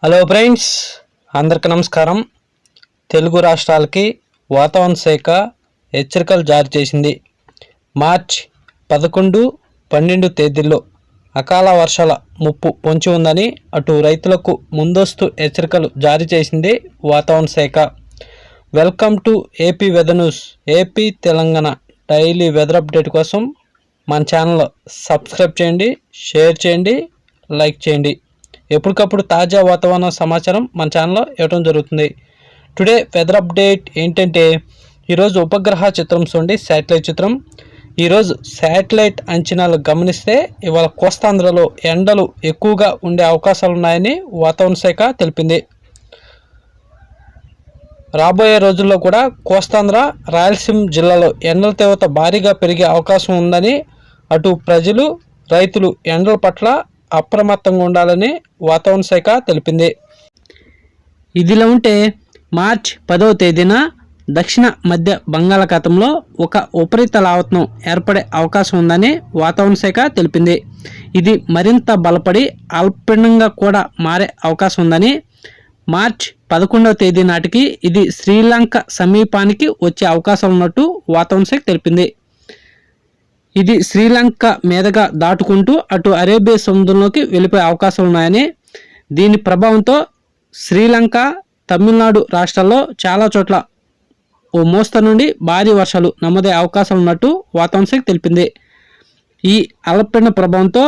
Hello friends, అందరికీ నమస్కారం. తెలుగు రాష్ట్రాలకి వాతావరణ శాఖ హెచ్చరికలు జారీ చేసింది. మార్చ్ 11, 12 తేదీల్లో అకాల వర్షాల ముప్పు పొంచి ఉందని అటు రైతులకు ముందస్తు హెచ్చరికలు జారీ చేసింది వాతావరణ శాఖ. Welcome to AP weather news. AP Telangana daily weather update కోసం మన ఛానల్ సబ్స్క్రైబ్ చేయండి, షేర్ చేయండి, లైక్ చేయండి. ఎప్పటికప్పుడు తాజా వాతావరణ సమాచారం మన ఛానల్లో ఇవ్వడం జరుగుతుంది. టుడే వెదర్ అప్డేట్ ఏంటంటే, ఈరోజు ఉపగ్రహ చిత్రం చూడండి, శాటిలైట్ చిత్రం. ఈరోజు శాటిలైట్ అంచనాలు గమనిస్తే ఇవాళ కోస్తాంధ్రలో ఎండలు ఎక్కువగా ఉండే అవకాశాలు ఉన్నాయని వాతావరణ శాఖ తెలిపింది. రాబోయే రోజుల్లో కూడా కోస్తాంధ్ర, రాయలసీమ జిల్లాలో ఎండల తీవ్రత భారీగా పెరిగే అవకాశం ఉందని అటు ప్రజలు, రైతులు ఎండల పట్ల అప్రమత్తంగా ఉండాలని వాతావరణ శాఖ తెలిపింది. ఇదిలా ఉంటే మార్చి 10వ తేదీన దక్షిణ మధ్య బంగాళాఖాతంలో ఒక ఉపరితల ఆవర్తనం ఏర్పడే అవకాశం ఉందని వాతావరణ శాఖ తెలిపింది. ఇది మరింత బలపడి అల్పపీడనంగా కూడా మారే అవకాశం ఉందని, మార్చి 11వ తేదీ నాటికి ఇది శ్రీలంక సమీపానికి వచ్చే అవకాశం ఉన్నట్టు వాతావరణ శాఖ తెలిపింది. ఇది శ్రీలంక మీదుగా దాటుకుంటూ అటు అరేబియా సముద్రంలోకి వెళ్ళిపోయే అవకాశాలు ఉన్నాయని, దీని ప్రభావంతో శ్రీలంక, తమిళనాడు రాష్ట్రాల్లో చాలా చోట్ల ఓ మోస్తరు నుండి భారీ వర్షాలు నమోదయ్యే అవకాశాలు ఉన్నట్టు వాతావరణ శాఖ తెలిపింది. ఈ అల్పపీడన ప్రభావంతో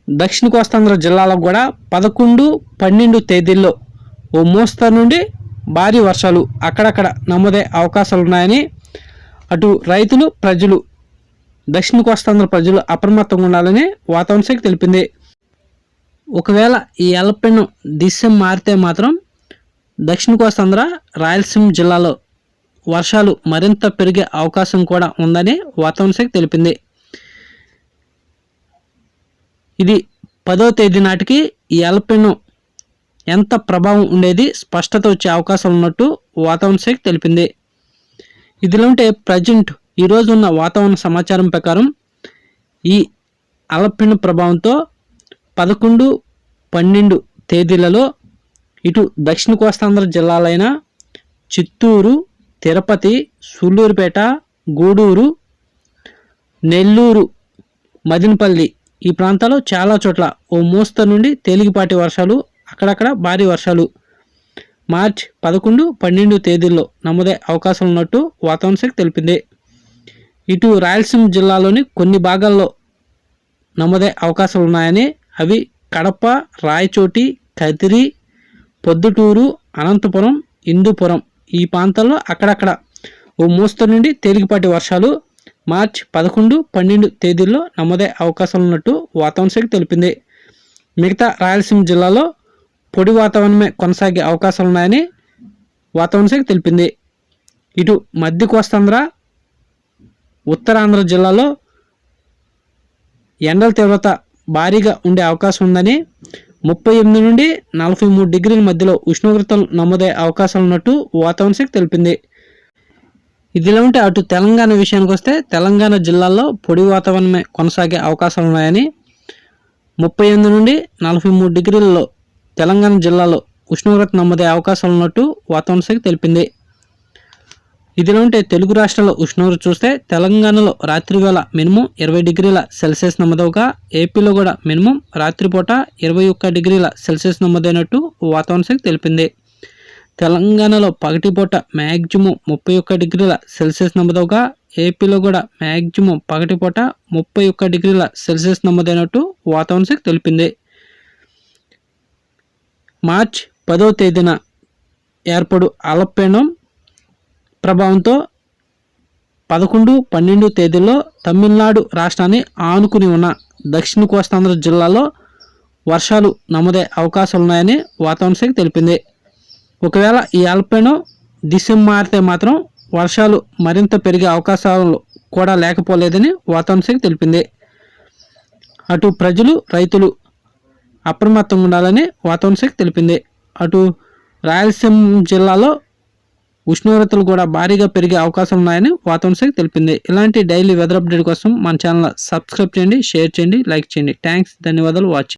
దక్షిణ కోస్తాంధ్ర జిల్లాలకు కూడా 11, 12 తేదీల్లో ఓ మోస్తరు నుండి భారీ వర్షాలు అక్కడక్కడ నమోదయ్యే అవకాశాలు ఉన్నాయని అటు రైతులు, ప్రజలు, దక్షిణ కోస్తాంధ్ర ప్రజలు అప్రమత్తంగా ఉండాలని వాతావరణ శాఖ తెలిపింది. ఒకవేళ ఈ అల్పపీడనం దిశ మారితే మాత్రం దక్షిణ కోస్తాంధ్ర, రాయలసీమ జిల్లాలో వర్షాలు మరింత పెరిగే అవకాశం కూడా ఉందని వాతావరణ శాఖ తెలిపింది. ఇది 10వ తేదీ నాటికి ఈ అల్పపీడనం ఎంత ప్రభావం ఉండేది స్పష్టత వచ్చే అవకాశం ఉన్నట్టు వాతావరణ శాఖ తెలిపింది. ఇదిలో ఉంటే ప్రజెంట్ ఈరోజు ఉన్న వాతావరణ సమాచారం ప్రకారం ఈ అల్పపీడన ప్రభావంతో 11, 12 తేదీలలో ఇటు దక్షిణ కోస్తాంధ్ర జిల్లాలైన చిత్తూరు, తిరుపతి, సూళ్లూరుపేట, గూడూరు, నెల్లూరు, మదినపల్లి ఈ ప్రాంతాల్లో చాలా చోట్ల ఓ మోస్తరు నుండి తేలికపాటి వర్షాలు, అక్కడక్కడ భారీ వర్షాలు మార్చి 11, 12 తేదీల్లో నమోదయ్యే అవకాశం ఉన్నట్టు వాతావరణ శాఖ తెలిపింది. ఇటు రాయలసీమ జిల్లాలోని కొన్ని భాగాల్లో నమోదయ్యే అవకాశాలు ఉన్నాయని, అవి కడప, రాయచోటి, కదిరి, పొద్దుటూరు, అనంతపురం, హిందూపురం ఈ ప్రాంతాల్లో అక్కడక్కడ ఓ మోస్తరు నుండి తేలికపాటి వర్షాలు మార్చి 11, 12 తేదీల్లో నమోదయ్యే అవకాశాలు ఉన్నట్టు వాతావరణ శాఖ తెలిపింది. మిగతా రాయలసీమ జిల్లాలో పొడి వాతావరణమే కొనసాగే అవకాశాలు ఉన్నాయని వాతావరణ శాఖ తెలిపింది. ఇటు మధ్య కోస్తాంధ్ర, ఉత్తరాంధ్ర జిల్లాలో ఎండల తీవ్రత భారీగా ఉండే అవకాశం ఉందని, 38 నుండి 43 డిగ్రీల మధ్యలో ఉష్ణోగ్రతలు నమోదయ్యే అవకాశాలు ఉన్నట్టు వాతావరణ శాఖ తెలిపింది. ఇదిలా ఉంటే అటు తెలంగాణ విషయానికి వస్తే తెలంగాణ జిల్లాల్లో పొడి వాతావరణమే కొనసాగే అవకాశాలు ఉన్నాయని, 38 నుండి 43 డిగ్రీలలో తెలంగాణ జిల్లాలో ఉష్ణోగ్రత నమోదయ్యే అవకాశాలు ఉన్నట్టు వాతావరణ శాఖ తెలిపింది. ఇదిలా ఉంటే తెలుగు రాష్ట్రాల్లో ఉష్ణోగ్రత చూస్తే తెలంగాణలో రాత్రివేళ మినిమం 20 డిగ్రీల సెల్సియస్ నమోదవగా, ఏపీలో కూడా మినిమం రాత్రిపూట 21 డిగ్రీల సెల్సియస్ నమోదైనట్టు వాతావరణ శాఖ తెలిపింది. తెలంగాణలో పగటిపూట మ్యాక్సిమం 31 డిగ్రీల సెల్సియస్ నమోదవగా, ఏపీలో కూడా మ్యాక్సిమం పగటిపూట 31 డిగ్రీల సెల్సియస్ నమోదైనట్టు వాతావరణ శాఖ తెలిపింది. మార్చి 10వ తేదీన ఏర్పడు అల్పపీడనం ప్రభావంతో 11, 12 తేదీల్లో తమిళనాడు రాష్ట్రాన్ని ఆనుకుని ఉన్న దక్షిణ కోస్తాంధ్ర జిల్లాలో వర్షాలు నమోదయ్యే అవకాశాలు ఉన్నాయని వాతావరణ శాఖ తెలిపింది. ఒకవేళ ఈ అల్పపీడనం దిశ మారితే మాత్రం వర్షాలు మరింత పెరిగే అవకాశాలు కూడా లేకపోలేదని వాతావరణ శాఖ తెలిపింది. అటు ప్రజలు, రైతులు అప్రమత్తంగా ఉండాలని వాతావరణ శాఖ తెలిపింది. అటు రాయలసీమ జిల్లాలో ఉష్ణోగ్రతలు కూడా భారీగా పెరిగే అవకాశం ఉన్నాయని వాతావరణ శాఖ తెలిపింది. ఇలాంటి డైలీ వెదర్ అప్డేట్ కోసం మన ఛానల్ సబ్స్క్రైబ్ చేయండి, షేర్ చేయండి, లైక్ చేయండి. థ్యాంక్స్, ధన్యవాదాలు, వాచింగ్.